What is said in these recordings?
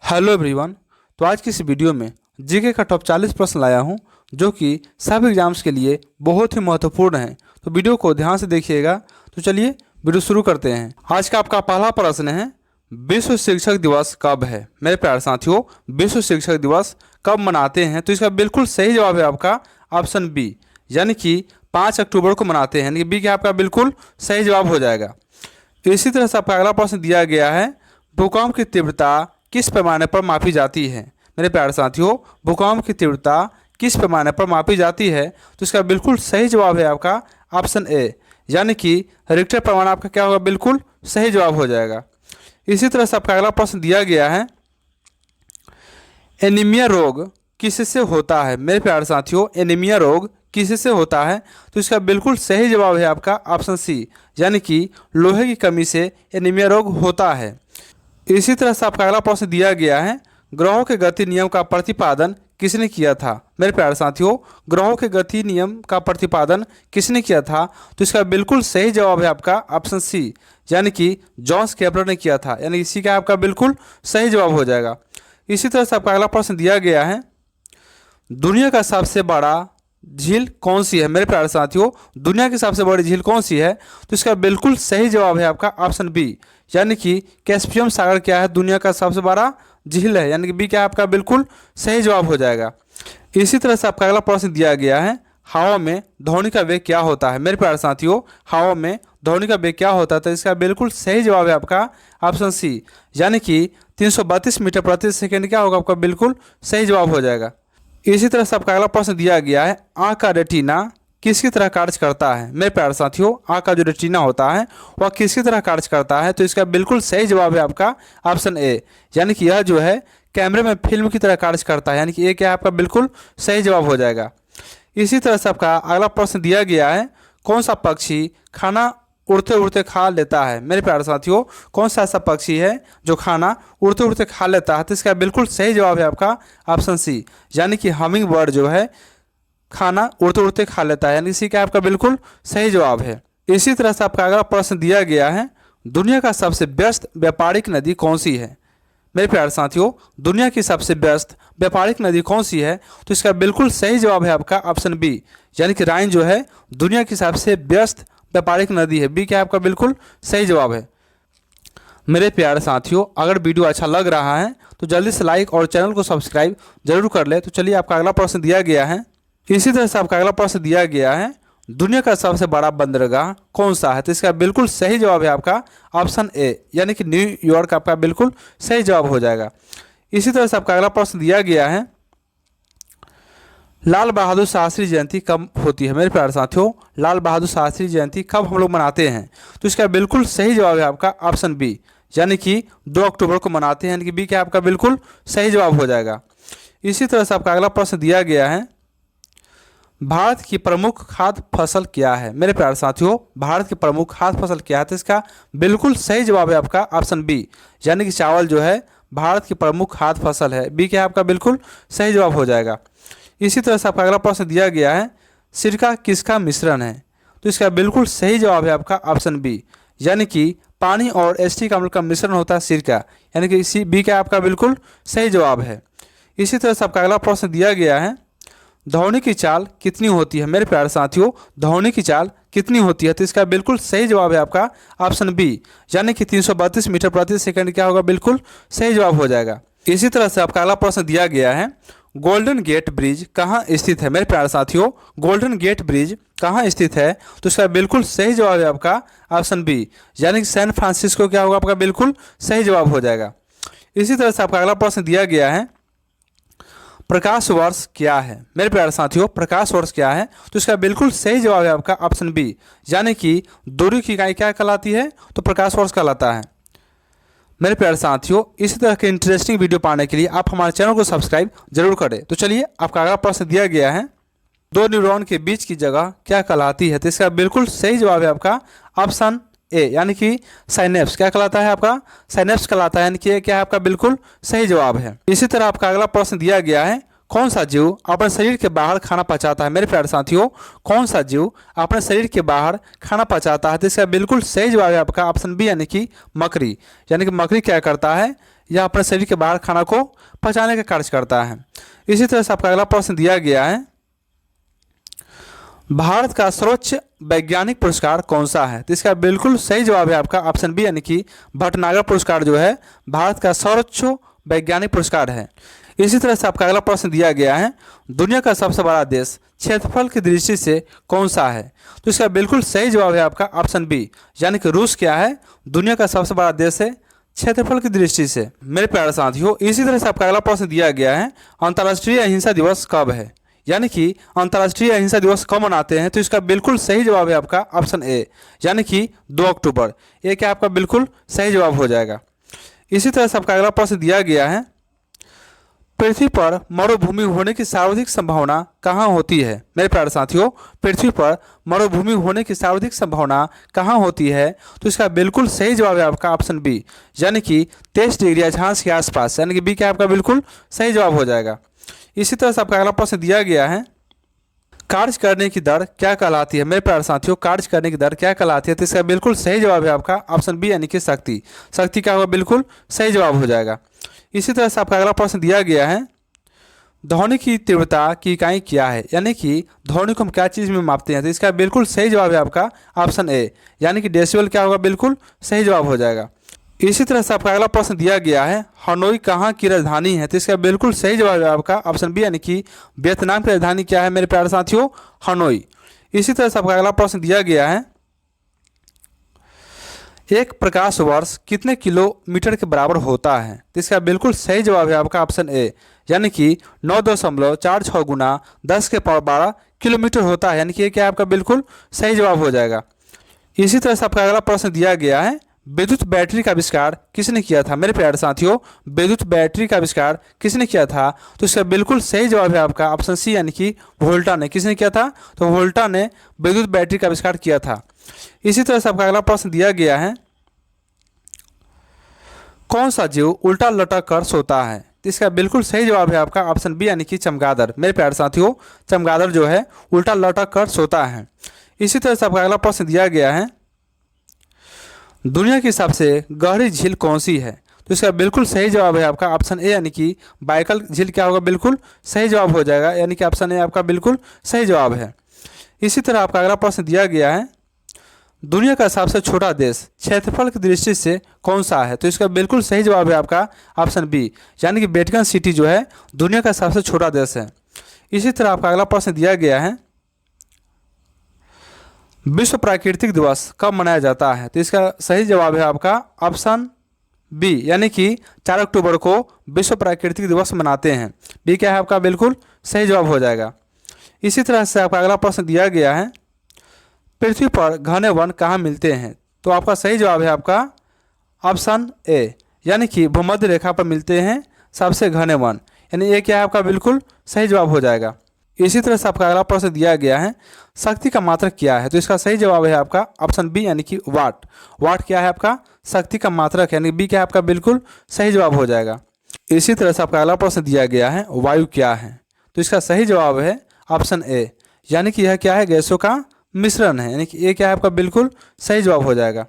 Hello everyone. तो आज की इस वीडियो में जीके का टॉप 40 प्रश्न लाया हूं जो कि सब एग्जाम्स के लिए बहुत ही महत्वपूर्ण है। तो वीडियो को ध्यान से देखिएगा। तो चलिए वीडियो शुरू करते हैं। आज का आपका पहला प्रश्न है, विश्व शिक्षक दिवस कब है? मेरे प्यारे साथियों, विश्व शिक्षक दिवस कब मनाते हैं? तो इसका बिल्कुल सही जवाब है आपका ऑप्शन बी, यानी कि 5 अक्टूबर को मनाते हैं। यानी कि बी क्या आपका बिल्कुल सही जवाब हो जाएगा। इसी तरह से आपका अगला प्रश्न दिया गया है, भूकंप की तीव्रता किस पैमाने पर मापी जाती है? मेरे प्यारे साथियों, भूकंप की तीव्रता किस पैमाने पर मापी जाती है? तो इसका बिल्कुल सही जवाब है आपका ऑप्शन ए, यानी कि रिक्टर पैमाना आपका क्या होगा? बिल्कुल सही जवाब हो जाएगा। इसी तरह से आपका अगला प्रश्न दिया गया है, एनीमिया रोग किससे होता है? मेरे प्यारे साथियों, एनीमिया रोग किससे होता है? तो इसका बिल्कुल सही जवाब है आपका ऑप्शन सी, यानी कि लोहे की कमी से एनीमिया रोग होता है। इसी तरह से आपका अगला प्रश्न दिया गया है, ग्रहों के गति नियम का प्रतिपादन किसने किया था? मेरे प्यारे साथियों, ग्रहों के गति नियम का प्रतिपादन किसने किया था? तो इसका बिल्कुल सही जवाब है आपका ऑप्शन सी, यानी कि जॉन्स केपलर ने किया था। यानी इसी का आपका बिल्कुल सही जवाब हो जाएगा। इसी तरह से आपका अगला प्रश्न दिया गया है, दुनिया का सबसे बड़ा झील कौन सी है? मेरे प्यारे साथियों, दुनिया की सबसे बड़ी झील कौन सी है? तो इसका बिल्कुल सही जवाब है आपका ऑप्शन बी, यानी कि कैस्पियन सागर क्या है? दुनिया का सबसे बड़ा झील है। यानी कि बी क्या आपका बिल्कुल सही जवाब हो जाएगा। इसी तरह से आपका अगला प्रश्न दिया गया है, हवा में ध्वनि का वेग क्या होता है? मेरे प्यारे साथियों, हवा में ध्वनि का वेग क्या होता है? तो इसका बिल्कुल सही जवाब है आपका ऑप्शन सी, यानी कि 332 मीटर प्रति सेकेंड क्या होगा? आपका बिल्कुल सही जवाब हो जाएगा। इसी तरह से आपका अगला प्रश्न दिया गया है, आँख का रेटिना किसकी तरह कार्य करता है? मेरे प्यारे साथियों, आँख का जो रेटिना होता है वह किसकी तरह कार्य करता है? तो इसका बिल्कुल सही जवाब है आपका ऑप्शन ए, यानी कि यह जो है कैमरे में फिल्म की तरह कार्य करता है। यानी कि ये क्या आपका बिल्कुल सही जवाब हो जाएगा। इसी तरह से आपका अगला प्रश्न दिया गया है, कौन सा पक्षी खाना उड़ते उड़ते खा लेता है? मेरे प्यारे साथियों, कौन सा ऐसा पक्षी है जो खाना उड़ते उड़ते खा लेता है? तो इसका बिल्कुल सही जवाब है आपका ऑप्शन सी, यानी कि हमिंग बर्ड जो है खाना उड़ते उड़ते खा लेता है। यानी इसी का आपका बिल्कुल सही जवाब है। इसी तरह से आपका अगला प्रश्न दिया गया है, दुनिया का सबसे व्यस्त व्यापारिक नदी कौन सी है? मेरे प्यारे साथियों, दुनिया की सबसे व्यस्त व्यापारिक नदी कौन सी है? तो इसका बिल्कुल सही जवाब है आपका ऑप्शन बी, यानी कि राइन जो है दुनिया की सबसे व्यस्त व्यापारिक नदी है। बी क्या आपका बिल्कुल सही जवाब है। मेरे प्यारे साथियों, अगर वीडियो अच्छा लग रहा है तो जल्दी से लाइक और चैनल को सब्सक्राइब जरूर कर ले। तो चलिए आपका अगला प्रश्न दिया गया है, इसी तरह से आपका अगला प्रश्न दिया गया है, दुनिया का सबसे बड़ा बंदरगाह कौन सा है? तो इसका बिल्कुल सही जवाब है आपका ऑप्शन ए, यानी कि न्यूयॉर्क आपका बिल्कुल सही जवाब हो जाएगा। इसी तरह से आपका अगला प्रश्न दिया गया है, लाल बहादुर शास्त्री जयंती कब होती है? मेरे प्यारे साथियों, लाल बहादुर शास्त्री जयंती कब हम लोग मनाते हैं? तो इसका बिल्कुल सही जवाब है आपका ऑप्शन बी, यानी कि 2 अक्टूबर को मनाते हैं। यानी कि बी क्या आपका बिल्कुल सही जवाब हो जाएगा। इसी तरह से आपका अगला प्रश्न दिया गया है, भारत की प्रमुख खाद्य फसल क्या है? मेरे प्यारे साथियों, भारत की प्रमुख खाद्य फसल क्या है? तो इसका बिल्कुल सही जवाब है आपका ऑप्शन बी, यानी कि चावल जो है भारत की प्रमुख खाद्य फसल है। बी क्या आपका बिल्कुल सही जवाब हो जाएगा। इसी तरह से आपका अगला प्रश्न दिया गया है, सिरका किसका मिश्रण है? तो इसका बिल्कुल सही जवाब है आपका ऑप्शन बी, यानी कि पानी और एसिटिक अम्ल का मिश्रण होता है सिरका। यानी कि इसी बी का आपका बिल्कुल सही जवाब है। इसी तरह से आपका अगला प्रश्न दिया गया है, ध्वनि की चाल कितनी होती है? मेरे प्यारे साथियों, ध्वनि की चाल कितनी होती है? तो इसका बिल्कुल सही जवाब है आपका ऑप्शन बी, यानी कि 332 मीटर प्रति सेकंड क्या होगा? बिल्कुल सही जवाब हो जाएगा। इसी तरह से आपका अगला प्रश्न दिया गया है, गोल्डन गेट ब्रिज कहाँ स्थित है? मेरे प्यारे साथियों, गोल्डन गेट ब्रिज कहाँ स्थित है? तो इसका बिल्कुल सही जवाब है आपका ऑप्शन बी, यानी कि सैन फ्रांसिस्को क्या होगा? आपका बिल्कुल सही जवाब हो जाएगा। इसी तरह से आपका अगला प्रश्न दिया गया है, प्रकाश वर्ष क्या है? मेरे प्यारे साथियों, प्रकाश वर्ष क्या है? तो इसका बिल्कुल सही जवाब है आपका ऑप्शन बी, यानी कि दूरी की इकाई क्या कहलाती है? तो प्रकाश वर्ष कहलाता है। मेरे प्यारे साथियों, इसी तरह के इंटरेस्टिंग वीडियो पाने के लिए आप हमारे चैनल को सब्सक्राइब जरूर करें। तो चलिए आपका अगला प्रश्न दिया गया है, 2 न्यूरॉन के बीच की जगह क्या कहलाती है? तो इसका बिल्कुल सही जवाब है आपका ऑप्शन ए, यानी कि साइनेप्स क्या कहलाता है? आपका साइनेप्स कहलाता है। यानी कि ये क्या है? आपका बिल्कुल सही जवाब है। इसी तरह आपका अगला प्रश्न दिया गया है, कौन सा जीव अपने शरीर के बाहर खाना पचाता है? मेरे प्यारे साथियों, कौन सा जीव अपने शरीर के बाहर खाना पचाता है? तो इसका बिल्कुल सही जवाब है आपका ऑप्शन बी, यानी कि मकड़ी। यानी कि मकड़ी क्या करता है? यह अपने शरीर के बाहर खाना को पचाने का कार्य करता है। इसी तरह से आपका अगला प्रश्न दिया गया है, भारत का सर्वोच्च वैज्ञानिक पुरस्कार कौन सा है? तो इसका बिल्कुल सही जवाब है आपका ऑप्शन बी, यानी कि भटनागर पुरस्कार जो है भारत का सर्वोच्च वैज्ञानिक पुरस्कार है। इसी तरह से आपका अगला प्रश्न दिया गया है, दुनिया का सबसे बड़ा देश क्षेत्रफल की दृष्टि से कौन सा है? तो इसका बिल्कुल सही जवाब है आपका ऑप्शन बी, यानी कि रूस क्या है, दुनिया का सबसे बड़ा देश है क्षेत्रफल की दृष्टि से। मेरे प्यारे साथियों, इसी तरह से आपका अगला प्रश्न दिया गया है, अंतर्राष्ट्रीय अहिंसा दिवस कब है? यानी कि अंतर्राष्ट्रीय अहिंसा दिवस कब मनाते हैं? तो इसका बिल्कुल सही जवाब है आपका ऑप्शन ए, यानी कि 2 अक्टूबर। ये क्या आपका बिल्कुल सही जवाब हो जाएगा। इसी तरह से आपका अगला प्रश्न दिया गया है, पृथ्वी पर मरुभूमि होने की सर्वाधिक संभावना कहाँ होती है? मेरे प्यारे साथियों, पृथ्वी पर मरुभूमि होने की सर्वाधिक संभावना कहाँ होती है? तो इसका बिल्कुल सही जवाब है आपका ऑप्शन बी, यानी कि 23 डिग्री अक्षांश के आसपास, यानी कि बी क्या आपका बिल्कुल सही जवाब हो जाएगा। इसी तरह से आपका अगला प्रश्न दिया गया है, कार्य करने की दर क्या कहलाती है? मेरे प्यारे साथियों, कार्य करने की दर क्या कहलाती है? तो इसका बिल्कुल सही जवाब है आपका ऑप्शन बी, यानी कि शक्ति। शक्ति क्या होगा, बिल्कुल सही जवाब हो जाएगा। इसी तरह से आपका अगला प्रश्न दिया गया है, ध्वनि की तीव्रता की इकाई क्या है? यानी कि ध्वनि को हम क्या चीज़ में मापते हैं? तो इसका बिल्कुल सही जवाब है आपका ऑप्शन ए, यानी कि डेसिबल क्या होगा, बिल्कुल सही जवाब हो जाएगा। इसी तरह से आपका अगला प्रश्न दिया गया है, हनोई कहाँ की राजधानी है? तो इसका बिल्कुल सही जवाब है आपका ऑप्शन बी, यानी कि वियतनाम की राजधानी क्या है मेरे प्यारे साथियों, हनोई। इसी तरह से आपका अगला प्रश्न दिया गया है, एक प्रकाश वर्ष कितने किलोमीटर के बराबर होता है? तो इसका बिल्कुल सही जवाब है आपका ऑप्शन ए, यानी कि 9.46 गुना 10 के पावर 12 किलोमीटर होता है, यानी कि ये क्या आपका बिल्कुल सही जवाब हो जाएगा। इसी तरह से आपका अगला प्रश्न दिया गया है, विद्युत बैटरी का आविष्कार किसने किया था? मेरे प्यारे साथियों, विद्युत बैटरी का आविष्कार किसने किया था? तो इसका बिल्कुल सही जवाब है आपका ऑप्शन सी, यानी कि वोल्टा ने। किसने किया था? तो वोल्टा ने विद्युत बैटरी का आविष्कार किया था। इसी तरह से आपका अगला प्रश्न दिया गया है, कौन सा जीव उल्टा लटक कर सोता है? तो इसका बिल्कुल सही जवाब है आपका ऑप्शन बी, यानी कि चमगादड़। मेरे प्यारे साथियों, चमगादड़ जो है उल्टा लटक कर सोता है। इसी तरह से आपका अगला प्रश्न दिया गया है, दुनिया की सबसे गहरी झील कौन सी है? तो इसका बिल्कुल सही जवाब है आपका ऑप्शन ए, यानी कि बाइकल झील क्या होगा, बिल्कुल सही जवाब हो जाएगा, यानी कि ऑप्शन ए आपका बिल्कुल सही जवाब है। इसी तरह आपका अगला प्रश्न दिया गया है, दुनिया का सबसे छोटा देश क्षेत्रफल की दृष्टि से कौन सा है? तो इसका बिल्कुल सही जवाब है आपका ऑप्शन बी, यानी कि वेटिकन सिटी जो है दुनिया का सबसे छोटा देश है। इसी तरह आपका अगला प्रश्न दिया गया है, विश्व प्राकृतिक दिवस कब मनाया जाता है? तो इसका सही जवाब है आपका ऑप्शन बी, यानी कि 4 अक्टूबर को विश्व प्राकृतिक दिवस मनाते हैं। बी क्या है आपका बिल्कुल सही जवाब हो जाएगा। इसी तरह से आपका अगला प्रश्न दिया गया है, पृथ्वी पर घने वन कहाँ मिलते हैं? तो आपका सही जवाब है आपका ऑप्शन ए, यानी कि भूमध्य रेखा पर मिलते हैं सबसे घने वन, यानी ये क्या है आपका बिल्कुल सही जवाब हो जाएगा। इसी तरह से आपका अगला प्रश्न दिया गया है, शक्ति का मात्रक क्या है? तो इसका सही जवाब है आपका ऑप्शन बी, यानी कि वाट। वाट क्या है आपका शक्ति का मात्रक, यानी बी क्या है आपका बिल्कुल सही जवाब हो जाएगा। इसी तरह से आपका अगला प्रश्न दिया गया है, वायु क्या है? तो इसका सही जवाब है ऑप्शन ए, यानी कि यह क्या है, गैसों का मिश्रण है, यानी कि ये क्या है आपका बिल्कुल सही जवाब हो जाएगा।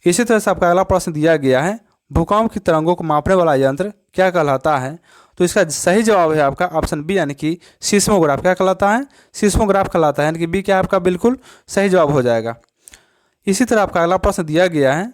इसी तरह से आपका अगला प्रश्न दिया गया है, भूकंप की तरंगों को मापने वाला यंत्र क्या कहलाता है? तो इसका सही जवाब है आपका ऑप्शन बी, यानी कि सीस्मोग्राफ। क्या कहलाता है? सीस्मोग्राफ कहलाता है, यानी कि बी क्या आपका बिल्कुल सही जवाब हो जाएगा। इसी तरह आपका अगला प्रश्न दिया गया है,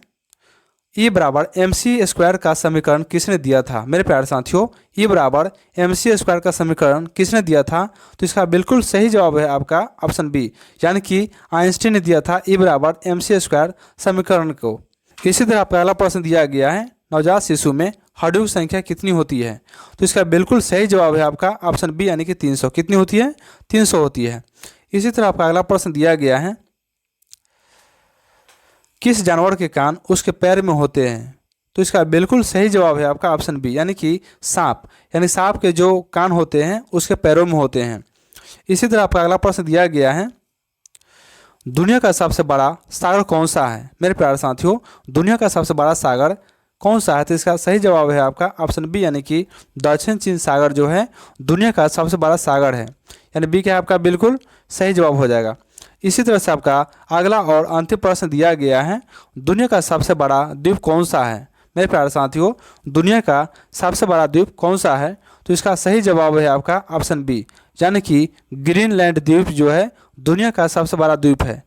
ई बराबर MC² का समीकरण किसने दिया था? मेरे प्यारे साथियों, ई बराबर MC² का समीकरण किसने दिया था? तो इसका बिल्कुल सही जवाब है आपका ऑप्शन बी, यानी कि आइंस्टीन ने दिया था ई बराबर MC² समीकरण को। इसी तरह आपका अगला प्रश्न दिया गया है, नवजात शिशु में हड्डियों की संख्या कितनी होती है? तो इसका बिल्कुल सही जवाब है आपका ऑप्शन बी, यानी कि 300। कितनी होती है? 300 होती है। इसी तरह आपका अगला प्रश्न दिया गया है, किस जानवर के कान उसके पैर में होते हैं? तो इसका बिल्कुल सही जवाब है आपका ऑप्शन बी, यानी कि सांप। यानी सांप के जो कान होते हैं उसके पैरों में होते हैं। इसी तरह आपका अगला प्रश्न दिया गया है, दुनिया का सबसे बड़ा सागर कौन सा है? मेरे प्यारे साथियों, दुनिया का सबसे बड़ा सागर कौन सा है? तो इसका सही जवाब है आपका ऑप्शन बी, यानी कि दक्षिण चीन सागर जो है दुनिया का सबसे बड़ा सागर है, यानी बी क्या आपका बिल्कुल सही जवाब हो जाएगा। इसी तरह से आपका अगला और अंतिम प्रश्न दिया गया है, दुनिया का सबसे बड़ा द्वीप कौन सा है? मेरे प्यारे साथियों, दुनिया का सबसे बड़ा द्वीप कौन सा है? तो इसका सही जवाब है आपका ऑप्शन बी, यानी कि ग्रीनलैंड द्वीप जो है दुनिया का सबसे बड़ा द्वीप है।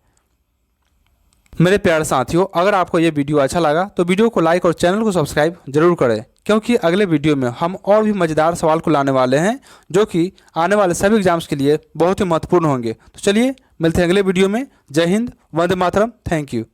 मेरे प्यारे साथियों, अगर आपको ये वीडियो अच्छा लगा तो वीडियो को लाइक और चैनल को सब्सक्राइब जरूर करें, क्योंकि अगले वीडियो में हम और भी मज़ेदार सवाल को लाने वाले हैं जो कि आने वाले सभी एग्जाम्स के लिए बहुत ही महत्वपूर्ण होंगे। तो चलिए मिलते हैं अगले वीडियो में। जय हिंद, वंदे मातरम, थैंक यू।